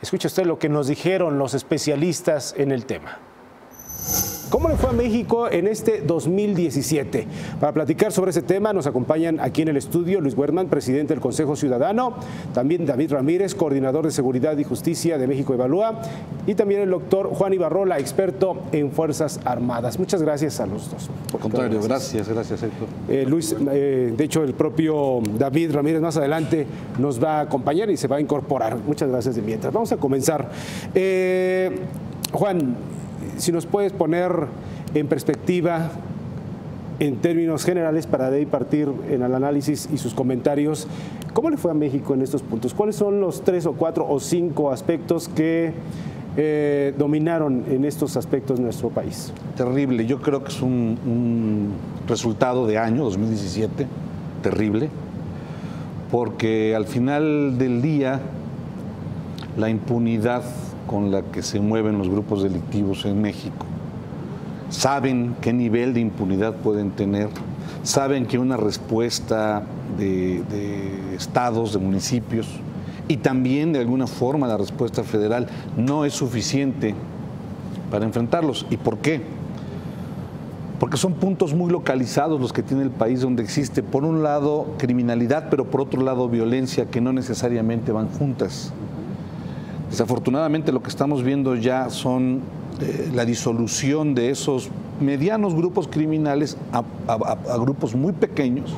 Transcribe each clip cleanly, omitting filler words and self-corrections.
Escuche usted lo que nos dijeron los especialistas en el tema. ¿Cómo le fue a México en este 2017? Para platicar sobre ese tema nos acompañan aquí en el estudio Luis Wertmann, presidente del Consejo Ciudadano, también David Ramírez, coordinador de Seguridad y Justicia de México Evalúa, y también el doctor Juan Ibarrola, experto en Fuerzas Armadas. Muchas gracias a los dos. Por contrario, gracias Héctor. Luis, de hecho el propio David Ramírez más adelante nos va a acompañar y se va a incorporar. Muchas gracias de mientras. Vamos a comenzar. Juan, si nos puedes poner en perspectiva, en términos generales, para de ahí partir en el análisis y sus comentarios, ¿cómo le fue a México en estos puntos? ¿Cuáles son los 3 o 4 o 5 aspectos que dominaron en estos aspectos de nuestro país? Terrible, yo creo que es un resultado de año, 2017, terrible, porque al final del día la impunidad con la que se mueven los grupos delictivos en México, saben qué nivel de impunidad pueden tener, saben que una respuesta de estados, de municipios y también de alguna forma la respuesta federal no es suficiente para enfrentarlos. ¿Y por qué? Porque son puntos muy localizados los que tiene el país, donde existe por un lado criminalidad, pero por otro lado violencia, que no necesariamente van juntas. Desafortunadamente lo que estamos viendo ya son la disolución de esos medianos grupos criminales a grupos muy pequeños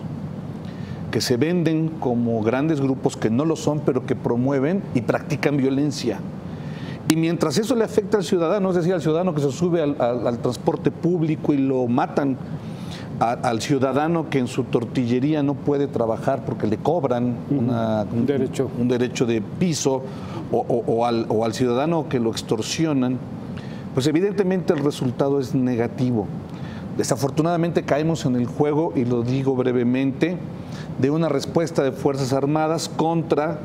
que se venden como grandes grupos que no lo son, pero que promueven y practican violencia. Y mientras eso le afecta al ciudadano, es decir, al ciudadano que se sube al transporte público y lo matan, al ciudadano que en su tortillería no puede trabajar porque le cobran un derecho de piso, o al ciudadano que lo extorsionan, pues evidentemente el resultado es negativo. Desafortunadamente caemos en el juego, y lo digo brevemente, de una respuesta de Fuerzas Armadas contra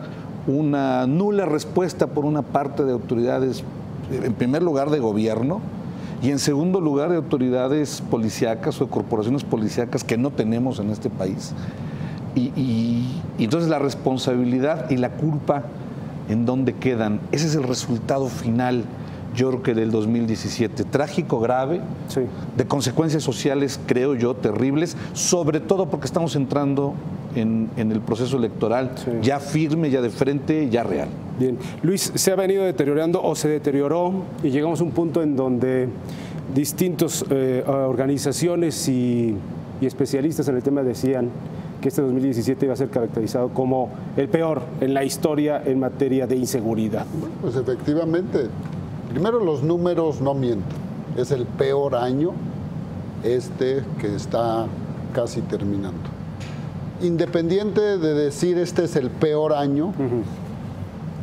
una nula respuesta por una parte de autoridades, en primer lugar de gobierno, y en segundo lugar de autoridades policíacas o de corporaciones policíacas que no tenemos en este país. Y entonces la responsabilidad y la culpa, ¿en dónde quedan? Ese es el resultado final, yo creo que del 2017. Trágico, grave, sí, de consecuencias sociales, creo yo, terribles, sobre todo porque estamos entrando en el proceso electoral, sí, ya firme, ya de frente, ya real. Bien. Luis, se ha venido deteriorando o se deterioró y llegamos a un punto en donde distintas organizaciones y especialistas en el tema decían que este 2017 iba a ser caracterizado como el peor en la historia en materia de inseguridad. Bueno, pues efectivamente, primero los números no mienten. Es el peor año que está casi terminando. Independiente de decir este es el peor año,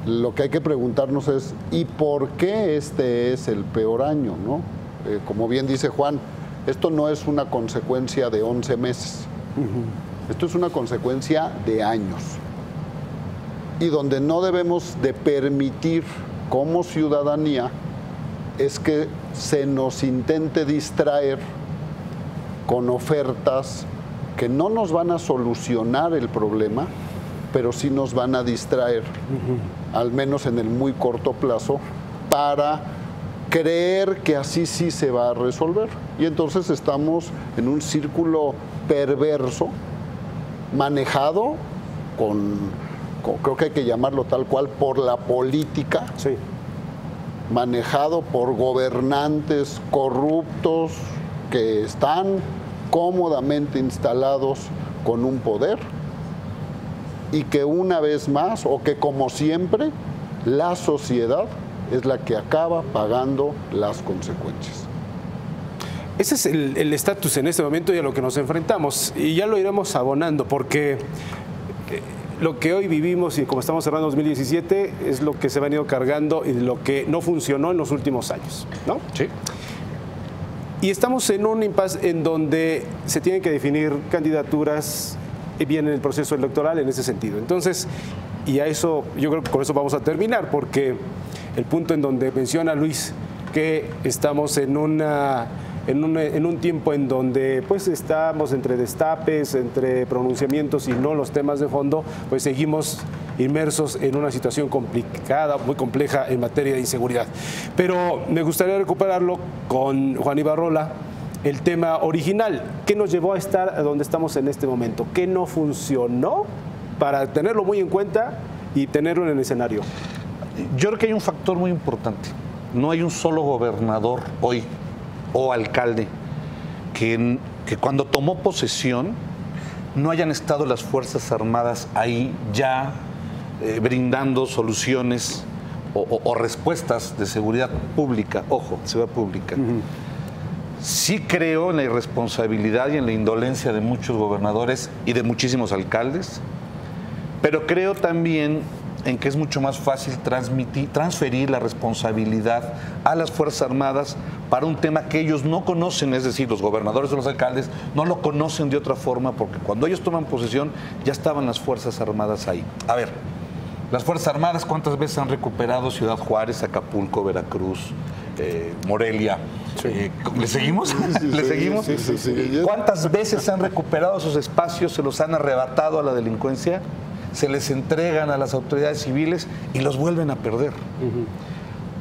lo que hay que preguntarnos es ¿y por qué este es el peor año? ¿No? Como bien dice Juan, esto no es una consecuencia de 11 meses. Esto es una consecuencia de años, y donde no debemos de permitir como ciudadanía es que se nos intente distraer con ofertas que no nos van a solucionar el problema, pero sí nos van a distraer, al menos en el muy corto plazo, para creer que así sí se va a resolver. Y entonces estamos en un círculo perverso, manejado creo que hay que llamarlo tal cual, por la política, sí, manejado por gobernantes corruptos que están cómodamente instalados con un poder, y que una vez más, o que como siempre, la sociedad es la que acaba pagando las consecuencias. Ese es el estatus en este momento y a lo que nos enfrentamos, y ya lo iremos abonando, porque lo que hoy vivimos y como estamos cerrando 2017 es lo que se ha venido cargando y lo que no funcionó en los últimos años, ¿no? Sí. Y estamos en un impasse en donde se tienen que definir candidaturas y viene el proceso electoral en ese sentido. Entonces, y a eso, yo creo que con eso vamos a terminar, porque el punto en donde menciona Luis que estamos en una en un tiempo en donde pues estamos entre destapes, entre pronunciamientos y no los temas de fondo, pues seguimos inmersos en una situación complicada, muy compleja en materia de inseguridad. Pero me gustaría recuperarlo con Juan Ibarrola, el tema original. ¿Qué nos llevó a estar donde estamos en este momento? ¿Qué no funcionó para tenerlo muy en cuenta y tenerlo en el escenario? Yo creo que hay un factor muy importante. No hay un solo gobernador hoy o alcalde que cuando tomó posesión no hayan estado las Fuerzas Armadas ahí ya brindando soluciones o respuestas de seguridad pública, ojo, seguridad pública. Sí creo en la irresponsabilidad y en la indolencia de muchos gobernadores y de muchísimos alcaldes, pero creo también en que es mucho más fácil transferir la responsabilidad a las Fuerzas Armadas para un tema que ellos no conocen, es decir, los gobernadores o los alcaldes no lo conocen de otra forma, porque cuando ellos toman posesión ya estaban las Fuerzas Armadas ahí. A ver, las Fuerzas Armadas, ¿cuántas veces han recuperado Ciudad Juárez, Acapulco, Veracruz, Morelia? Sí. ¿Le seguimos? Sí, ¿Le seguimos? Sí. ¿Cuántas veces han recuperado esos espacios, se los han arrebatado a la delincuencia, se les entregan a las autoridades civiles y los vuelven a perder?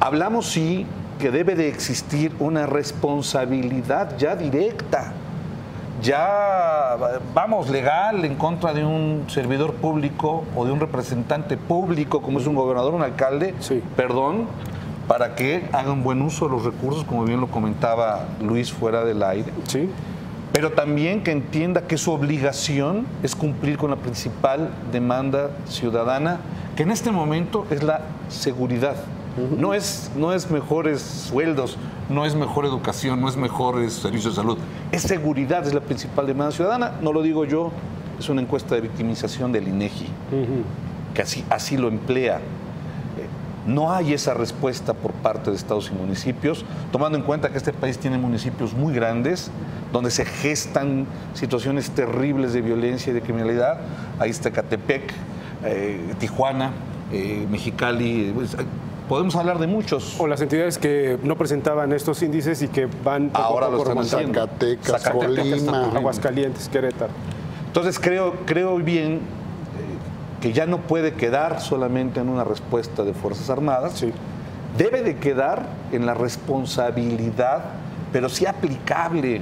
Hablamos, sí, que debe de existir una responsabilidad ya directa, ya, vamos, legal en contra de un servidor público o de un representante público, como es un gobernador, un alcalde, perdón, para que hagan buen uso de los recursos, como bien lo comentaba Luis fuera del aire. Sí. Pero también que entienda que su obligación es cumplir con la principal demanda ciudadana, que en este momento es la seguridad. No es mejores sueldos, no es mejor educación, no es mejores servicios de salud. Es seguridad, es la principal demanda ciudadana. No lo digo yo, es una encuesta de victimización del INEGI, que así lo emplea. No hay esa respuesta por parte de estados y municipios, tomando en cuenta que este país tiene municipios muy grandes, donde se gestan situaciones terribles de violencia y de criminalidad. Ahí está Ecatepec, Tijuana, Mexicali. Podemos hablar de muchos. O las entidades que no presentaban estos índices y que van ahora lo están haciendo. Zacatecas, Colima, Aguascalientes, Querétaro. Entonces creo bien que ya no puede quedar solamente en una respuesta de Fuerzas Armadas, debe de quedar en la responsabilidad, pero sí aplicable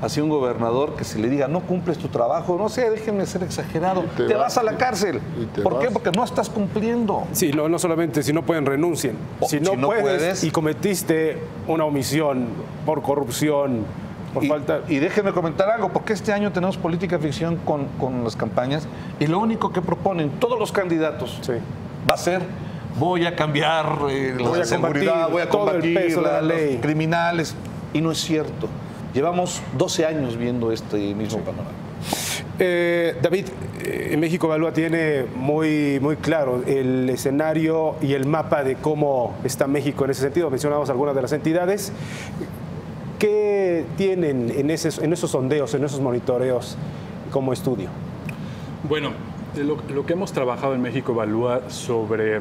hacia un gobernador que se le diga, no cumples tu trabajo, no sé, déjenme ser exagerado, te vas a la cárcel. ¿Por qué? Porque no estás cumpliendo. Sí, no solamente, si no pueden, renuncien. Si no puedes y cometiste una omisión por corrupción, por falta... Y déjenme comentar algo, porque este año tenemos política ficción con las campañas, y lo único que proponen todos los candidatos va a ser, voy a cambiar la seguridad, voy a combatir a los criminales, y no es cierto. Llevamos 12 años viendo este mismo panorama. David, México Evalúa tiene muy claro el escenario y el mapa de cómo está México en ese sentido. Mencionamos algunas de las entidades. ¿Qué tienen en esos sondeos, en esos monitoreos como estudio? Bueno, lo que hemos trabajado en México Evalúa sobre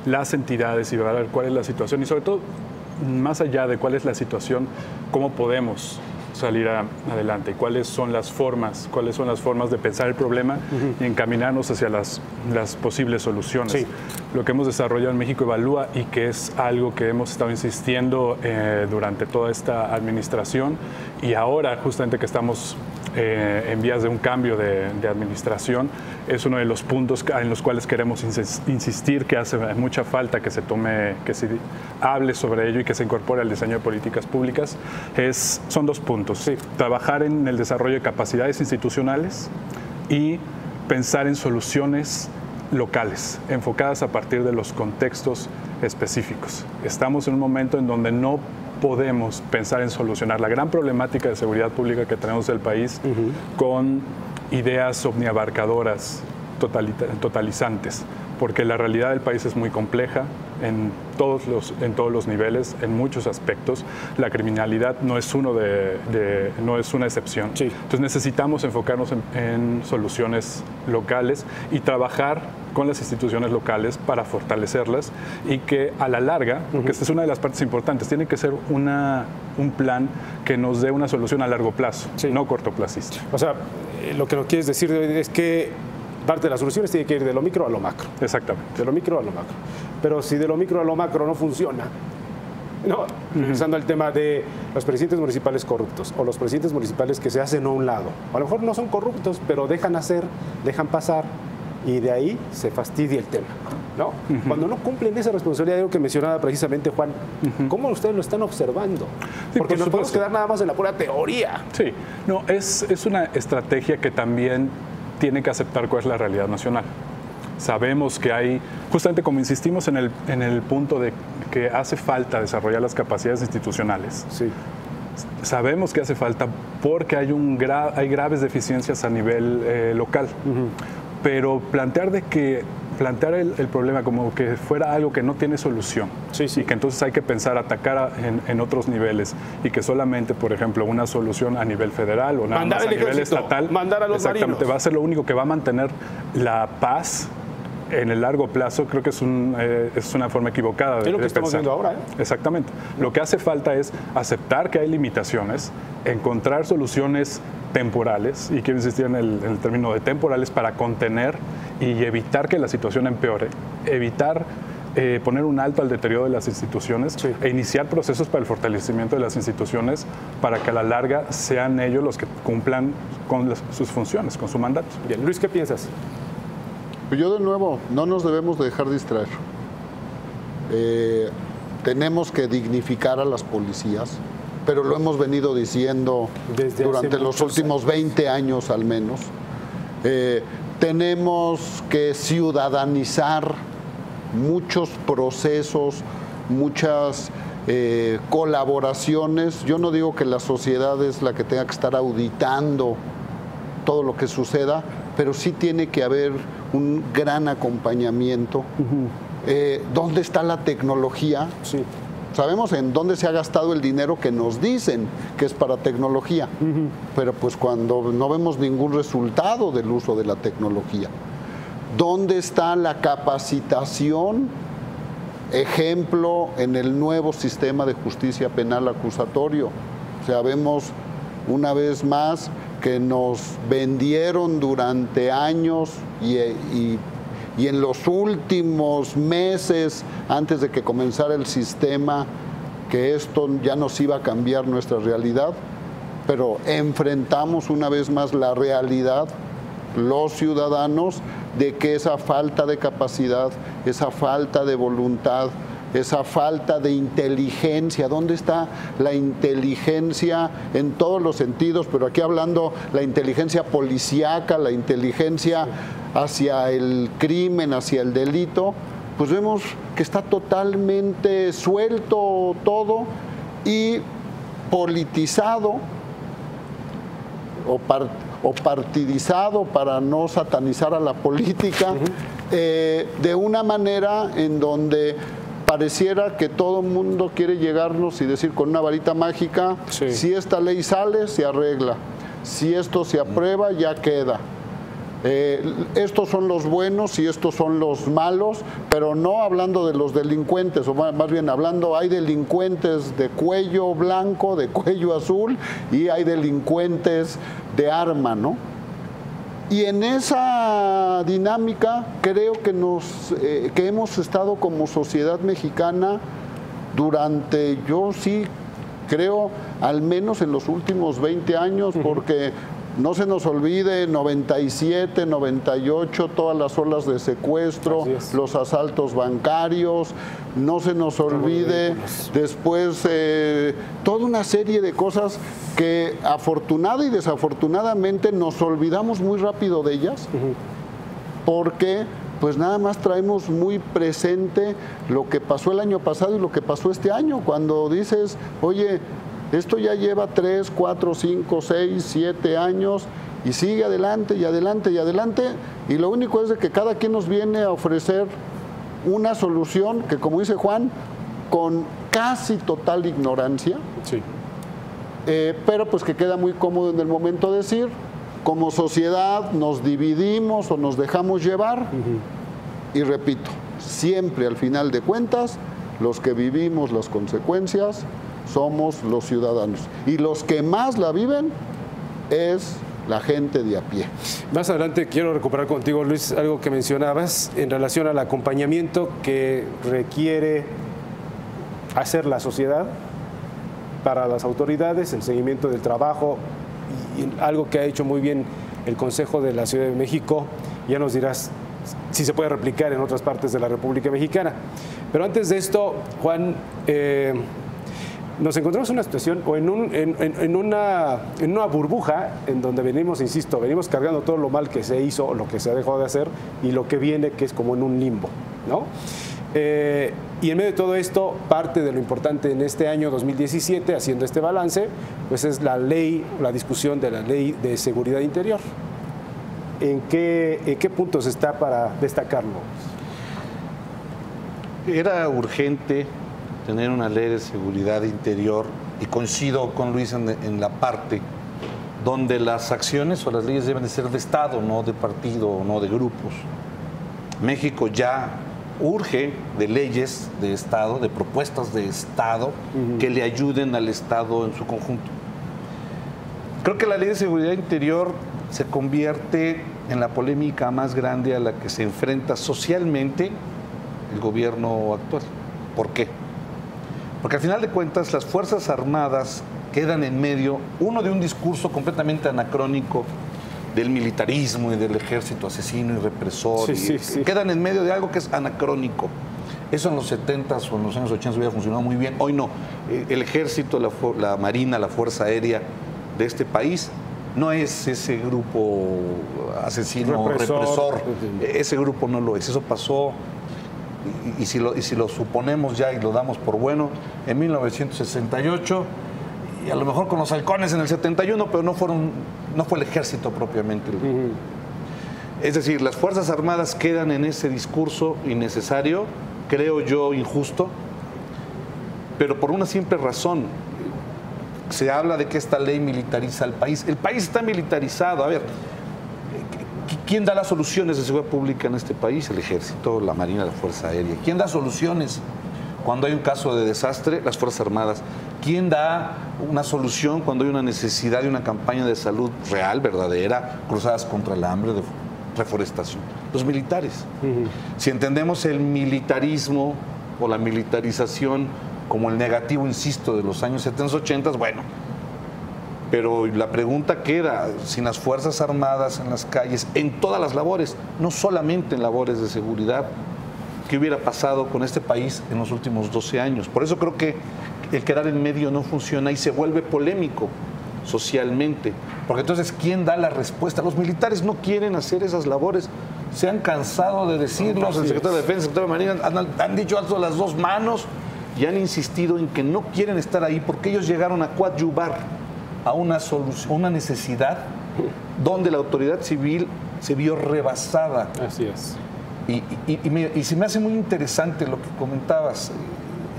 las entidades y ver cuál es la situación y sobre todo, más allá de cuál es la situación, cómo podemos salir adelante y cuáles son las formas de pensar el problema y encaminarnos hacia las posibles soluciones. Lo que hemos desarrollado en México Evalúa y que es algo que hemos estado insistiendo durante toda esta administración y ahora justamente que estamos en vías de un cambio de administración, es uno de los puntos en los cuales queremos insistir que hace mucha falta que se hable sobre ello y que se incorpore al diseño de políticas públicas. Son dos puntos. Trabajar en el desarrollo de capacidades institucionales y pensar en soluciones locales, enfocadas a partir de los contextos específicos. Estamos en un momento en donde no podemos pensar en solucionar la gran problemática de seguridad pública que tenemos en el país con ideas omniabarcadoras, totalizantes, porque la realidad del país es muy compleja en todos los niveles, en muchos aspectos. La criminalidad no es no es una excepción. Entonces necesitamos enfocarnos en soluciones locales y trabajar con las instituciones locales para fortalecerlas y que a la larga, porque esta es una de las partes importantes, tiene que ser un plan que nos dé una solución a largo plazo, no cortoplacista. O sea, lo que nos quieres decir es que parte de las soluciones tiene que ir de lo micro a lo macro. Exactamente. De lo micro a lo macro. Pero si de lo micro a lo macro no funciona, no, regresando al tema de los presidentes municipales corruptos o los presidentes municipales que se hacen a un lado. A lo mejor no son corruptos, pero dejan hacer, dejan pasar y de ahí se fastidia el tema, ¿no? Cuando no cumplen esa responsabilidad, algo que mencionaba precisamente Juan, ¿cómo ustedes lo están observando? Sí, porque no por podemos supuesto. quedar nada más en la pura teoría. Sí, no, es una estrategia que también tiene que aceptar cuál es la realidad nacional. Sabemos que hay, justamente como insistimos en el punto de que hace falta desarrollar las capacidades institucionales. Sí. Sabemos que hace falta porque hay graves deficiencias a nivel local. Pero plantear el problema como que fuera algo que no tiene solución y que entonces hay que pensar atacar en otros niveles y que solamente, por ejemplo, una solución a nivel federal o nada más a nivel estatal, mandar a los exactamente, marinos. va a ser lo único que va a mantener la paz en el largo plazo. Creo que es una forma equivocada de Es lo que estamos pensar. viendo ahora, ¿eh? Exactamente. Lo que hace falta es aceptar que hay limitaciones, encontrar soluciones temporales, y quiero insistir en el término de temporales, para contener y evitar que la situación empeore, evitar poner un alto al deterioro de las instituciones e iniciar procesos para el fortalecimiento de las instituciones para que a la larga sean ellos los que cumplan con sus funciones, con su mandato. Bien, Luis, ¿qué piensas? Pues yo de nuevo, no nos debemos dejar distraer. Tenemos que dignificar a las policías, pero lo hemos venido diciendo durante los últimos 20 años al menos. Tenemos que ciudadanizar muchos procesos, muchas colaboraciones. Yo no digo que la sociedad es la que tenga que estar auditando todo lo que suceda, pero sí tiene que haber un gran acompañamiento. ¿Dónde está la tecnología? Sí. Sabemos en dónde se ha gastado el dinero que nos dicen que es para tecnología, pero pues cuando no vemos ningún resultado del uso de la tecnología. ¿Dónde está la capacitación? Ejemplo, en el nuevo sistema de justicia penal acusatorio. O sea, vemos una vez más que nos vendieron durante años y en los últimos meses, antes de que comenzara el sistema, que esto ya nos iba a cambiar nuestra realidad, pero enfrentamos una vez más la realidad, los ciudadanos, de que esa falta de capacidad, esa falta de voluntad, esa falta de inteligencia, ¿dónde está la inteligencia en todos los sentidos? Pero aquí hablando la inteligencia policíaca, la inteligencia hacia el crimen, hacia el delito, pues vemos que está totalmente suelto todo y politizado o partidizado, para no satanizar a la política, de una manera en donde pareciera que todo el mundo quiere llegarnos y decir con una varita mágica, si esta ley sale, se arregla, si esto se aprueba, ya queda. Estos son los buenos y estos son los malos, pero no hablando de los delincuentes, o más bien hablando, hay delincuentes de cuello blanco, de cuello azul, y hay delincuentes de arma, ¿no? Y en esa dinámica creo que hemos estado como sociedad mexicana durante, yo sí creo, al menos en los últimos 20 años, porque no se nos olvide, 97, 98, todas las olas de secuestro, los asaltos bancarios, no se nos olvide después toda una serie de cosas que afortunada y desafortunadamente nos olvidamos muy rápido de ellas, porque pues nada más traemos muy presente lo que pasó el año pasado y lo que pasó este año, cuando dices, oye, esto ya lleva 3, 4, 5, 6, 7 años y sigue adelante y adelante y adelante, y lo único es de que cada quien nos viene a ofrecer una solución que, como dice Juan, con casi total ignorancia, pero pues que queda muy cómodo en el momento de decir, como sociedad nos dividimos o nos dejamos llevar, Y repito, siempre al final de cuentas, los que vivimos las consecuencias somos los ciudadanos. Y los que más la viven es la gente de a pie. Más adelante quiero recuperar contigo, Luis, algo que mencionabas en relación al acompañamiento que requiere hacer la sociedad para las autoridades, el seguimiento del trabajo y algo que ha hecho muy bien el Consejo de la Ciudad de México. Ya nos dirás si se puede replicar en otras partes de la República Mexicana. Pero antes de esto, Juan, nos encontramos en una situación o en una burbuja en donde venimos, insisto, venimos cargando todo lo mal que se hizo o lo que se ha dejado de hacer y lo que viene, que es como en un limbo, ¿no? Y en medio de todo esto, parte de lo importante en este año 2017, haciendo este balance, pues es la discusión de la ley de seguridad interior. ¿En qué puntos está para destacarlo? Era urgente tener una ley de seguridad interior y coincido con Luis en la parte donde las acciones o las leyes deben de ser de Estado, no de partido, no de grupos. México ya urge de leyes de Estado, de propuestas de Estado que le ayuden al Estado en su conjunto. Creo que la ley de seguridad interior se convierte en la polémica más grande a la que se enfrenta socialmente el gobierno actual. ¿Por qué? Porque al final de cuentas las Fuerzas Armadas quedan en medio, uno, de un discurso completamente anacrónico del militarismo y del ejército asesino y represor. Quedan en medio de algo que es anacrónico. Eso en los 70s o en los años 80 hubiera funcionado muy bien. Hoy no. El ejército, la marina, la fuerza aérea de este país no es ese grupo asesino, represor. Ese grupo no lo es. Eso pasó. Y si lo suponemos ya y lo damos por bueno, en 1968, y a lo mejor con los halcones en el 71, pero no fue el ejército propiamente. Es decir, las Fuerzas Armadas quedan en ese discurso innecesario, creo yo injusto, pero por una simple razón. Se habla de que esta ley militariza al país. El país está militarizado. A ver, ¿quién da las soluciones de seguridad pública en este país? El Ejército, la Marina, la Fuerza Aérea. ¿Quién da soluciones cuando hay un caso de desastre? Las Fuerzas Armadas. ¿Quién da una solución cuando hay una necesidad de una campaña de salud real, verdadera, cruzadas contra el hambre, de reforestación? Los militares. Si entendemos el militarismo o la militarización como el negativo, insisto, de los años 70, 80, bueno. Pero la pregunta queda, sin las Fuerzas Armadas en las calles, en todas las labores, no solamente en labores de seguridad, ¿qué hubiera pasado con este país en los últimos 12 años? Por eso creo que el quedar en medio no funciona y se vuelve polémico socialmente. Porque entonces, ¿quién da la respuesta? Los militares no quieren hacer esas labores. Se han cansado de decirlo. El secretario de Defensa, el secretario de Marina han dicho alto las dos manos y han insistido en que no quieren estar ahí porque ellos llegaron a coadyuvar a una solución, una necesidad donde la autoridad civil se vio rebasada. Así es. Y se me hace muy interesante lo que comentabas,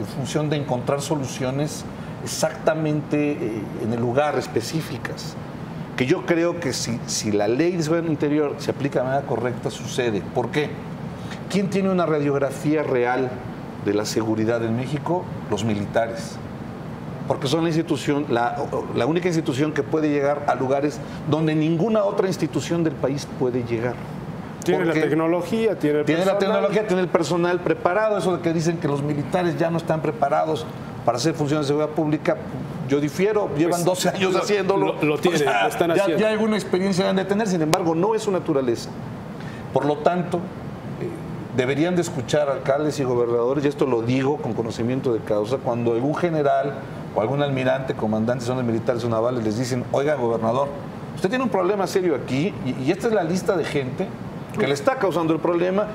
en función de encontrar soluciones exactamente en el lugar, específicas. Que yo creo que si la ley de seguridad interior se aplica de manera correcta, sucede. ¿Por qué? ¿Quién tiene una radiografía real de la seguridad en México? Los militares. Porque son la única institución que puede llegar a lugares donde ninguna otra institución del país puede llegar. Tiene la tecnología, tiene el personal preparado. Eso de que dicen que los militares ya no están preparados para hacer funciones de seguridad pública, yo difiero, llevan 12 años haciéndolo. Lo tienen, lo están haciendo. Ya alguna experiencia deben de tener, sin embargo, no es su naturaleza. Por lo tanto, deberían de escuchar alcaldes y gobernadores, y esto lo digo con conocimiento de causa, cuando algún general o algún almirante, comandante, son de militares o navales, les dicen, oiga, gobernador, usted tiene un problema serio aquí, y esta es la lista de gente que le está causando el problema.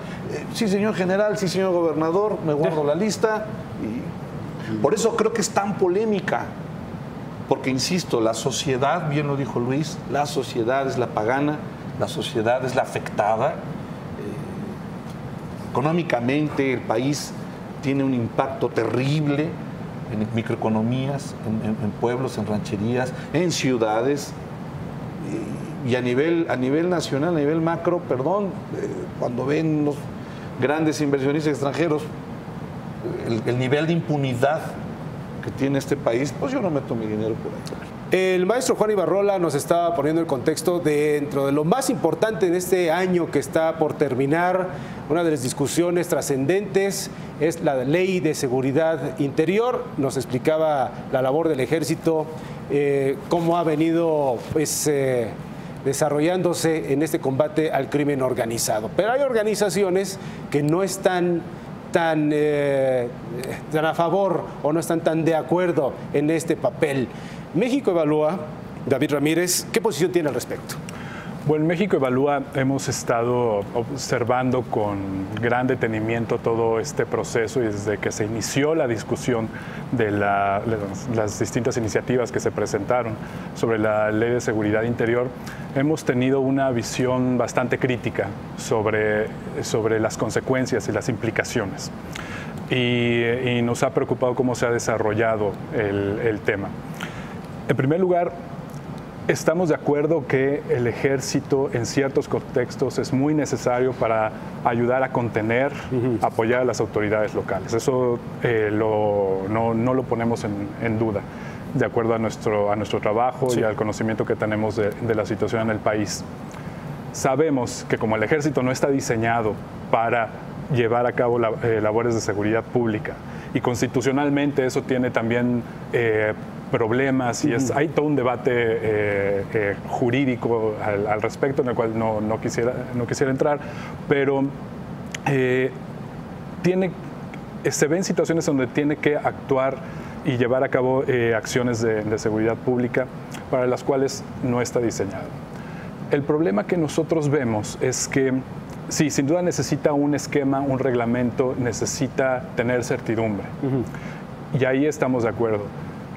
Sí, señor general, sí, señor gobernador, me guardo la lista. Y por eso creo que es tan polémica, porque, insisto, la sociedad, bien lo dijo Luis, la sociedad es la pagana, la sociedad es la afectada. Económicamente el país tiene un impacto terrible en microeconomías, en pueblos, en rancherías, en ciudades. Y a nivel nacional, a nivel macro, cuando ven grandes inversionistas extranjeros, el nivel de impunidad que tiene este país, pues yo no meto mi dinero por ahí. El maestro Juan Ibarrola nos está poniendo el contexto dentro de lo más importante en este año que está por terminar. Una de las discusiones trascendentes es la Ley de Seguridad Interior. Nos explicaba la labor del Ejército, cómo ha venido pues, desarrollándose en este combate al crimen organizado. Pero hay organizaciones que no están tan a favor o no están tan de acuerdo en este papel. México Evalúa, David Ramírez, ¿qué posición tiene al respecto? Bueno, en México Evalúa hemos estado observando con gran detenimiento todo este proceso y desde que se inició la discusión de las distintas iniciativas que se presentaron sobre la Ley de Seguridad Interior, hemos tenido una visión bastante crítica sobre las consecuencias y las implicaciones. Y nos ha preocupado cómo se ha desarrollado el tema. En primer lugar, estamos de acuerdo que el ejército en ciertos contextos es muy necesario para ayudar a contener, apoyar a las autoridades locales. Eso no lo ponemos en duda, de acuerdo a nuestro trabajo y al conocimiento que tenemos de la situación en el país. Sabemos que como el ejército no está diseñado para llevar a cabo labores de seguridad pública y constitucionalmente eso tiene también problemas y hay todo un debate jurídico al respecto en el cual no quisiera entrar, pero se ven situaciones donde tiene que actuar y llevar a cabo acciones de seguridad pública para las cuales no está diseñado. El problema que nosotros vemos es que sí, sin duda necesita un esquema, un reglamento, necesita tener certidumbre. Y ahí estamos de acuerdo.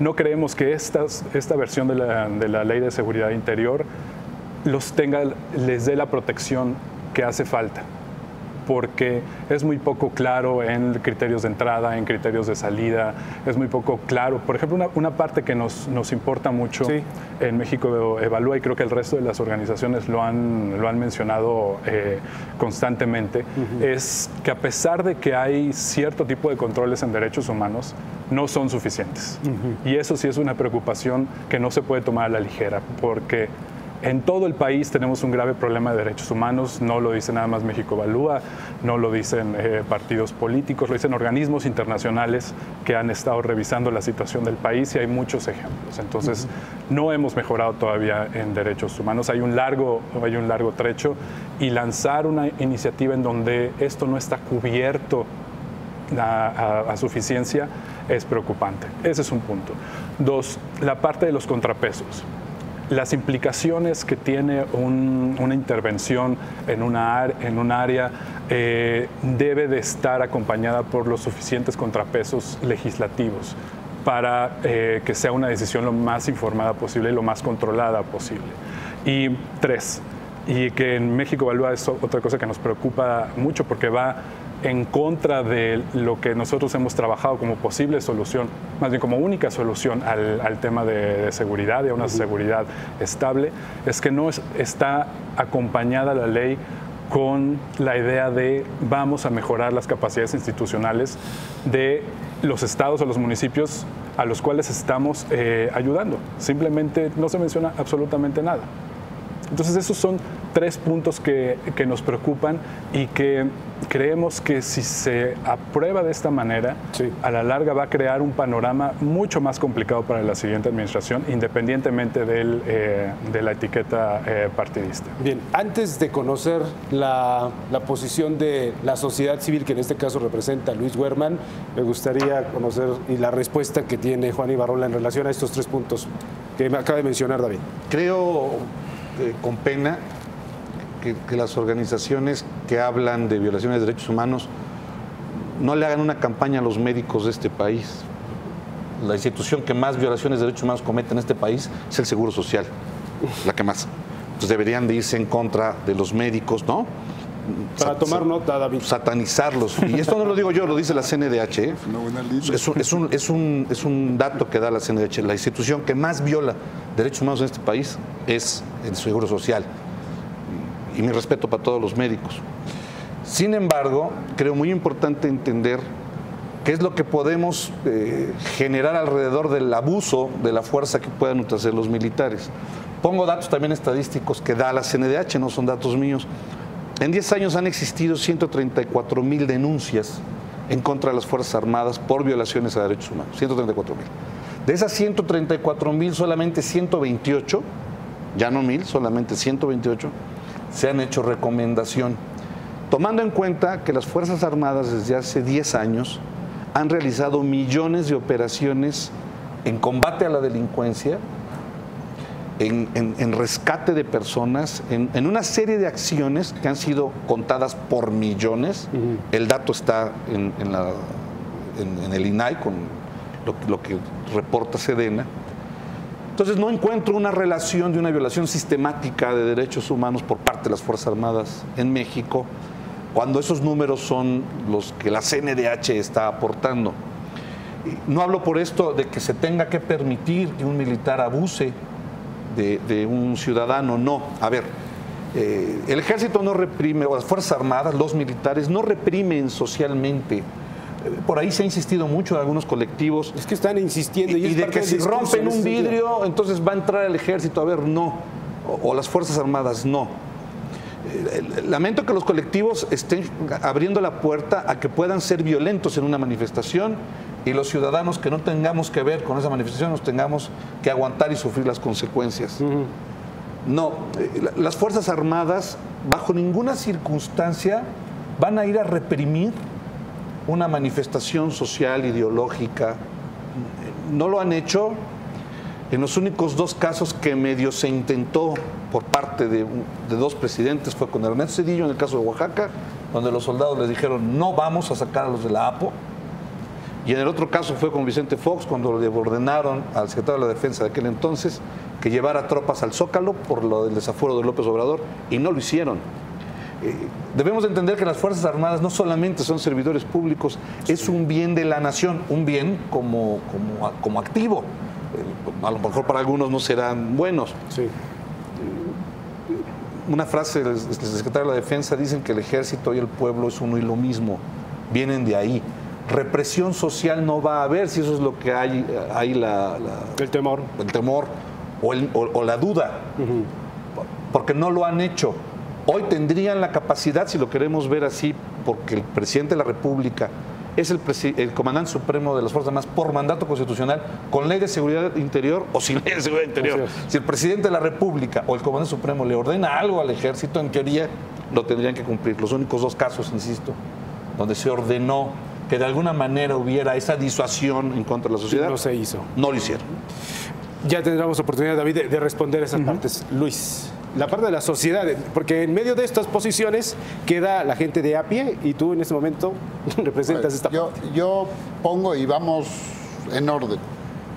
No creemos que esta versión de la Ley de Seguridad Interior les dé la protección que hace falta, porque es muy poco claro en criterios de entrada, en criterios de salida, es muy poco claro. Por ejemplo, una parte que nos importa mucho en México Evalúa, y creo que el resto de las organizaciones lo han mencionado constantemente, es que a pesar de que hay cierto tipo de controles en derechos humanos, no son suficientes. Y eso sí es una preocupación que no se puede tomar a la ligera, porque en todo el país tenemos un grave problema de derechos humanos. No lo dice nada más México Evalúa, no lo dicen partidos políticos, lo dicen organismos internacionales que han estado revisando la situación del país y hay muchos ejemplos. Entonces, no hemos mejorado todavía en derechos humanos. Hay un largo trecho y lanzar una iniciativa en donde esto no está cubierto a suficiencia es preocupante. Ese es un punto. Dos, la parte de los contrapesos. Las implicaciones que tiene una intervención en un área debe de estar acompañada por los suficientes contrapesos legislativos para que sea una decisión lo más informada posible y lo más controlada posible. Y tres, y que en México Evalúa es otra cosa que nos preocupa mucho porque va en contra de lo que nosotros hemos trabajado como posible solución, más bien como única solución al tema de seguridad y a una seguridad estable, es que no está acompañada la ley con la idea de vamos a mejorar las capacidades institucionales de los estados o los municipios a los cuales estamos ayudando. Simplemente no se menciona absolutamente nada. Entonces esos son tres puntos que nos preocupan y que creemos que si se aprueba de esta manera, a la larga va a crear un panorama mucho más complicado para la siguiente administración, independientemente de la etiqueta partidista. Bien, antes de conocer la posición de la sociedad civil, que en este caso representa a Luis Werman, me gustaría conocer la respuesta que tiene Juan Ibarrola en relación a estos tres puntos que me acaba de mencionar David. Creo con pena que las organizaciones que hablan de violaciones de derechos humanos no le hagan una campaña a los médicos de este país. La institución que más violaciones de derechos humanos comete en este país es el Seguro Social, la que más. Entonces deberían de irse en contra de los médicos, ¿no? Para tomar nota, David. Satanizarlos. Y esto no lo digo yo, lo dice la CNDH. Es un dato que da la CNDH. La institución que más viola derechos humanos en este país es el Seguro Social. Y mi respeto para todos los médicos. Sin embargo, creo muy importante entender qué es lo que podemos generar alrededor del abuso de la fuerza que puedan utilizar los militares. Pongo datos también estadísticos que da la CNDH, no son datos míos. En 10 años han existido 134,000 denuncias en contra de las Fuerzas Armadas por violaciones a derechos humanos, 134,000. De esas 134,000, solamente 128, ya no 1,000, solamente 128, se han hecho recomendación. Tomando en cuenta que las Fuerzas Armadas desde hace 10 años han realizado millones de operaciones en combate a la delincuencia, en rescate de personas, en una serie de acciones que han sido contadas por millones. El dato está en el INAI con lo que reporta Sedena. Entonces no encuentro una relación de una violación sistemática de derechos humanos por parte de las Fuerzas Armadas en México, cuando esos números son los que la CNDH está aportando. No hablo por esto de que se tenga que permitir que un militar abuse de un ciudadano, no. A ver, el ejército no reprime, o las Fuerzas Armadas, los militares, no reprimen socialmente. Por ahí se ha insistido mucho en algunos colectivos. Es que están insistiendo. Y de que si rompen un vidrio, entonces va a entrar el ejército. A ver, no. O las Fuerzas Armadas, no. Lamento que los colectivos estén abriendo la puerta a que puedan ser violentos en una manifestación y los ciudadanos que no tengamos que ver con esa manifestación nos tengamos que aguantar y sufrir las consecuencias. No, las Fuerzas Armadas bajo ninguna circunstancia van a ir a reprimir una manifestación social, ideológica. No lo han hecho. En los únicos 2 casos que medio se intentó por parte de 2 presidentes fue con Ernesto Zedillo en el caso de Oaxaca, donde los soldados les dijeron no vamos a sacar a los de la APO. Y en el otro caso fue con Vicente Fox, cuando le ordenaron al secretario de la Defensa de aquel entonces que llevara tropas al Zócalo por lo del desafuero de López Obrador, y no lo hicieron. Debemos entender que las Fuerzas Armadas no solamente son servidores públicos, es un bien de la nación, un bien como activo. A lo mejor para algunos no serán buenos. Sí. Una frase del secretario de la Defensa, dicen que el ejército y el pueblo es uno y lo mismo, vienen de ahí. Represión social no va a haber si eso es lo que hay el temor. El temor o la duda, porque no lo han hecho. Hoy tendrían la capacidad, si lo queremos ver así, porque el presidente de la República es el comandante supremo de las Fuerzas Armadas por mandato constitucional, con ley de seguridad interior o sin ley de seguridad interior. Si el presidente de la República o el comandante supremo le ordena algo al ejército, en teoría lo tendrían que cumplir. Los únicos 2 casos, insisto, donde se ordenó que de alguna manera hubiera esa disuasión en contra de la sociedad, no se hizo. No lo hicieron. Ya tendremos oportunidad, David, de responder esas partes. Luis, la parte de la sociedad, porque en medio de estas posiciones queda la gente de a pie y tú en este momento representas esta parte. Yo pongo y vamos en orden.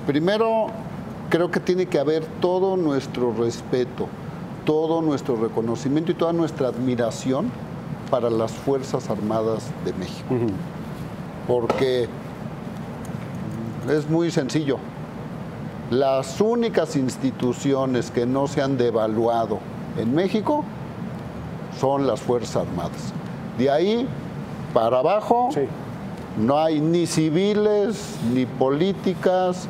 Primero, creo que tiene que haber todo nuestro respeto, todo nuestro reconocimiento y toda nuestra admiración para las Fuerzas Armadas de México. Porque es muy sencillo. Las únicas instituciones que no se han devaluado en México son las Fuerzas Armadas. De ahí para abajo no hay ni civiles ni políticas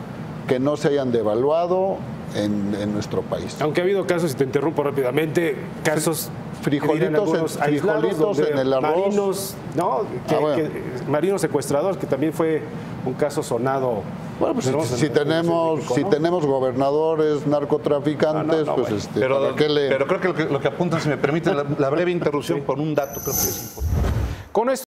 que no se hayan devaluado en nuestro país. Aunque ha habido casos, y te interrumpo rápidamente, casos... Frijolitos en el arroz. Marinos, ¿no? Marinos secuestradores, que también fue un caso sonado. Bueno, pues si tenemos gobernadores narcotraficantes, pues pero creo que lo que apuntan, si me permite la breve interrupción por un dato, creo que es importante. Con esto